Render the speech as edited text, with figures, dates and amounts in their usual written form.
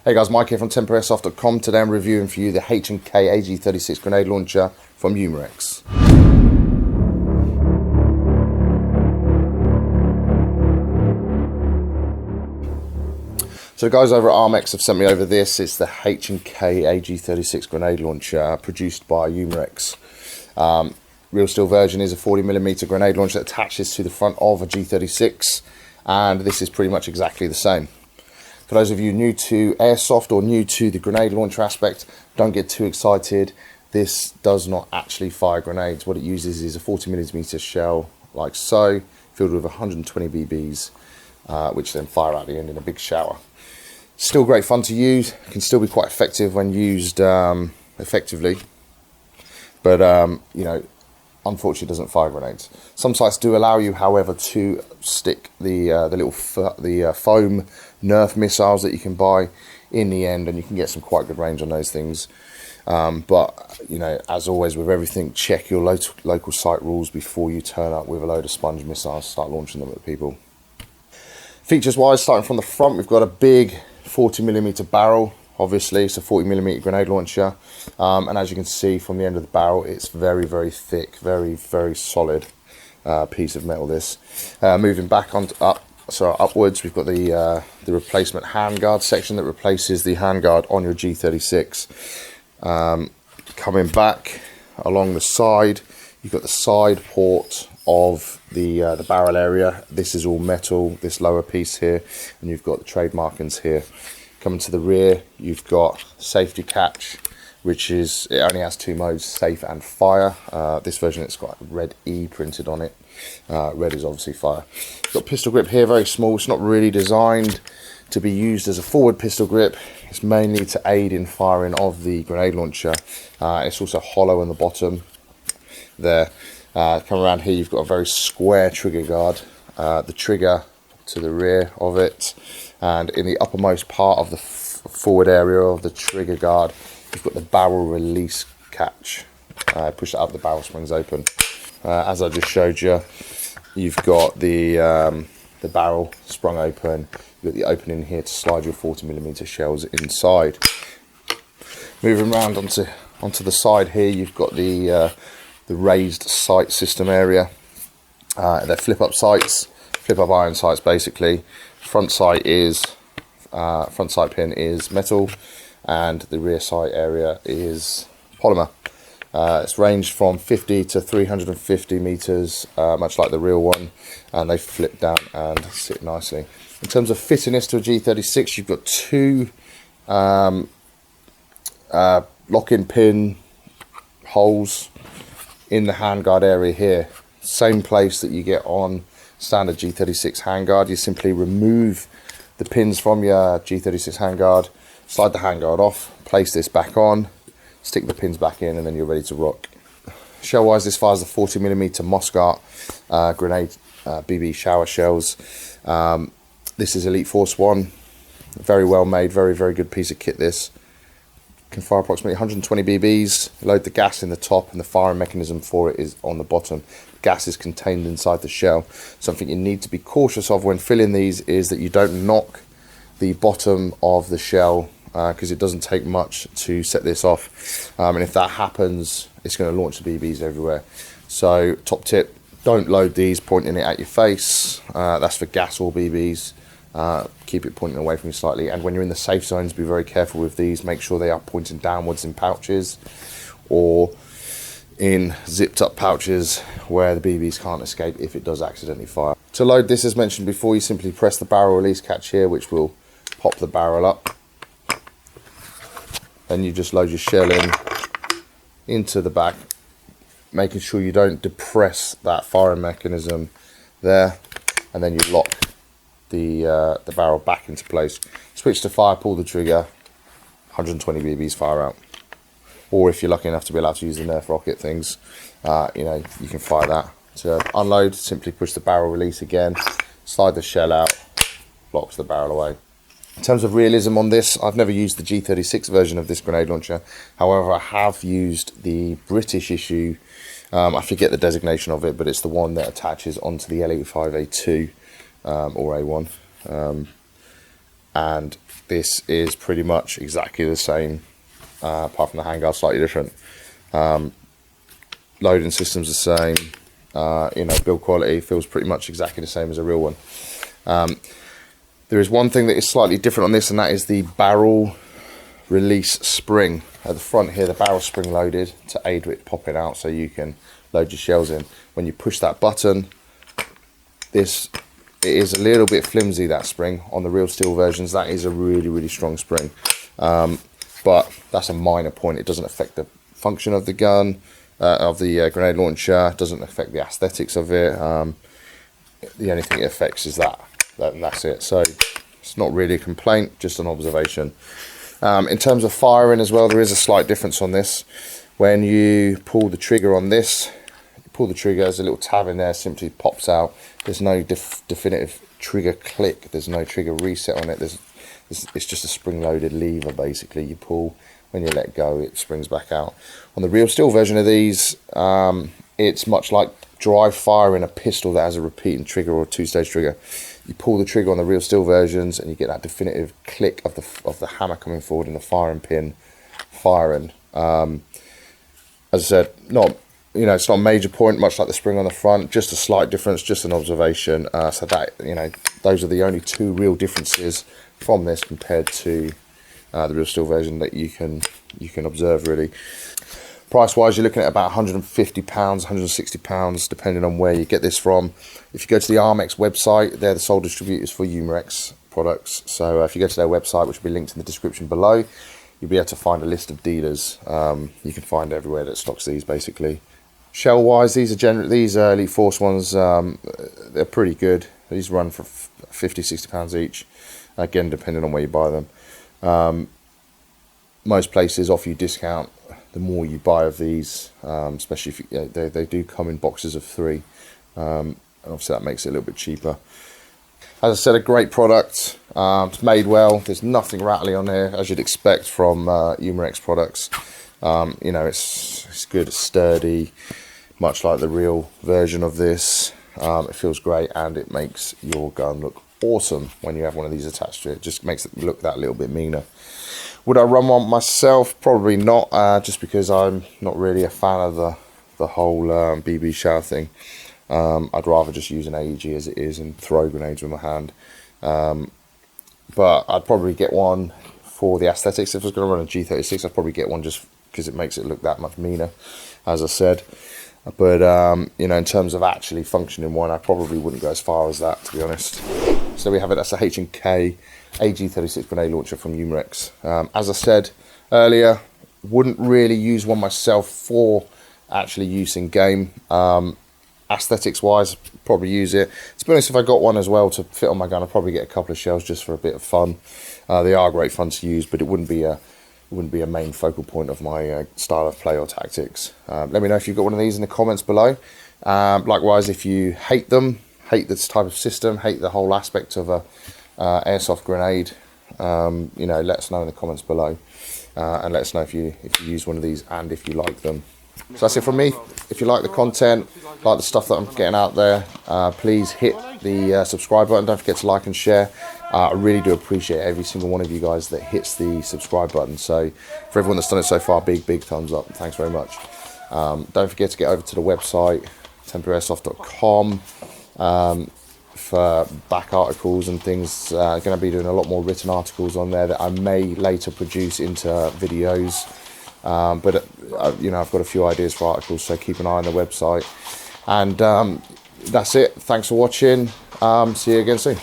Hey guys, Mike here from TemporAirsoft.com. Today I'm reviewing for you the H&K AG36 grenade launcher from Umarex. So the guys over at Uramex have sent me over this. It's the H&K AG36 grenade launcher produced by Umarex. Real steel version is a 40mm grenade launcher that attaches to the front of a G36, and this is pretty much exactly the same. For those of you new to Airsoft or new to the grenade launcher aspect, don't get too excited. This does not actually fire grenades. What it uses is a 40mm shell like so, filled with 120 BBs, which then fire out the end in a big shower. Still great fun to use, can still be quite effective when used effectively, but you know, unfortunately doesn't fire grenades. Some sites do allow you, however, to stick the foam Nerf missiles that you can buy in the end, and you can get some quite good range on those things. But you know, as always with everything, check your local site rules before you turn up with a load of sponge missiles, start launching them at people. Features wise, starting from the front, we've got a big 40mm barrel. Obviously it's a 40mm grenade launcher, and as you can see from the end of the barrel, it's very thick, very solid piece of metal. This moving back on upwards, we've got the replacement handguard section that replaces the handguard on your G36. Coming back along the side, you've got the side port of the barrel area. This is all metal, this lower piece here, and you've got the trade markings here. Coming to the rear, you've got safety catch, which is, it only has two modes, safe and fire. This version, it's got red E printed on it. Red is obviously fire. Got pistol grip here, very small. It's not really designed to be used as a forward pistol grip. It's mainly to aid in firing of the grenade launcher. It's also hollow on the bottom there. Come around here, you've got a very square trigger guard. The trigger to the rear of it, and in the uppermost part of the forward area of the trigger guard, you've got the barrel release catch. Push it up, the barrel springs open. As I just showed you, you've got the barrel sprung open. You've got the opening here to slide your 40mm shells inside. Moving around onto the side here, you've got the raised sight system area. They're flip-up sights, flip-up iron sights basically. Front sight pin is metal, and the rear sight area is polymer. It's ranged from 50 to 350 meters, much like the real one, and they flip down and sit nicely. In terms of fitting this to a G36, you've got two lock-in pin holes in the handguard area here. Same place that you get on standard G36 handguard. You simply remove the pins from your G36 handguard, slide the handguard off, place this back on, stick the pins back in, and then you're ready to rock. Shell wise, this fires the 40mm Mossart grenade BB shower shells. This is Elite Force 1, very well made, very good piece of kit. This can fire approximately 120 BBs. Load the gas in the top, and the firing mechanism for it is on the bottom. Gas is contained inside the shell. Something you need to be cautious of when filling these is that you don't knock the bottom of the shell, because it doesn't take much to set this off, and if that happens, it's going to launch the BBs everywhere. So top tip, don't load these pointing it at your face. That's for gas or BBs. Keep it pointing away from you slightly, and when you're in the safe zones, be very careful with these. Make sure they are pointing downwards in pouches or in zipped up pouches where the BBs can't escape if it does accidentally fire. To load this, as mentioned before, you simply press the barrel release catch here, which will pop the barrel up. Then you just load your shell into the back, making sure you don't depress that firing mechanism there, and then you lock the barrel back into place. Switch to fire, pull the trigger, 120 BBs fire out. Or if you're lucky enough to be allowed to use the Nerf rocket things, you know, you can fire that. To unload, simply push the barrel release again, slide the shell out, locks the barrel away. In terms of realism on this, I've never used the G36 version of this grenade launcher. However, I have used the British issue. I forget the designation of it, but it's the one that attaches onto the L85A2 or A1. And this is pretty much exactly the same, apart from the handguard slightly different. Loading system's the same. You know, build quality feels pretty much exactly the same as a real one. There is one thing that is slightly different on this, and that is the barrel release spring. At the front here, the barrel spring loaded to aid with popping out so you can load your shells in. When you push that button, it is a little bit flimsy, that spring. On the real steel versions, that is a really strong spring. But that's a minor point. It doesn't affect the function of the gun, of the grenade launcher. It doesn't affect the aesthetics of it. The only thing it affects is that, and that's it. So it's not really a complaint, just an observation. In terms of firing as well, there is a slight difference on this. When you pull the trigger on this, you pull the trigger, there's a little tab in there, simply pops out. There's no definitive trigger click. There's no trigger reset on it. It's just a spring-loaded lever, basically. You pull, when you let go, it springs back out. On the real steel version of these, it's much like dry firing a pistol that has a repeating trigger or a two-stage trigger. You pull the trigger on the real steel versions and you get that definitive click of the hammer coming forward and the firing pin firing. As I said, it's not a major point, much like the spring on the front, just a slight difference, just an observation. So that, those are the only two real differences from this compared to the real steel version that you can observe, really. Price wise, you're looking at about £150, £160, depending on where you get this from. If you go to the Uramex website, they're the sole distributors for Umarex products. So if you go to their website, which will be linked in the description below, you'll be able to find a list of dealers. You can find everywhere that stocks these, basically. Shell wise, these Elite Force ones, they're pretty good. These run for £50, £60 each, again depending on where you buy them. Most places offer you discount the more you buy of these, especially if they do come in boxes of 3, and obviously that makes it a little bit cheaper. As I said, a great product. It's made well. There's nothing rattly on here, as you'd expect from Umarex products. It's good, it's sturdy, much like the real version of this. It feels great, and it makes your gun look awesome when you have one of these attached to it. It just makes it look that little bit meaner. Would I run one myself? Probably not, just because I'm not really a fan of the whole BB shell thing. I'd rather just use an AEG as it is and throw grenades with my hand. But I'd probably get one for the aesthetics. If I was going to run a G36, I'd probably get one just because it makes it look that much meaner, as I said. But in terms of actually functioning one, I probably wouldn't go as far as that, to be honest. So we have it. That's a H&K AG36 grenade launcher from Umarex. As I said earlier, wouldn't really use one myself for actually use in game. Aesthetics wise, probably use it. To be honest, if I got one as well to fit on my gun, I'd probably get a couple of shells just for a bit of fun. They are great fun to use, but it wouldn't be a main focal point of my style of play or tactics. Let me know if you've got one of these in the comments below. Likewise, if you hate them, hate this type of system, hate the whole aspect of a airsoft grenade, let us know in the comments below, and let us know if you use one of these and if you like them. So that's it from me. If you like the content, like the stuff that I'm getting out there, please hit the subscribe button. Don't forget to like and share. I really do appreciate every single one of you guys that hits the subscribe button. So for everyone that's done it so far, big thumbs up. Thanks very much. Don't forget to get over to the website, temporairsoft.com, for back articles and things. Going to be doing a lot more written articles on there that I may later produce into videos. But I've got a few ideas for articles, so keep an eye on the website. And that's it. Thanks for watching. See you again soon.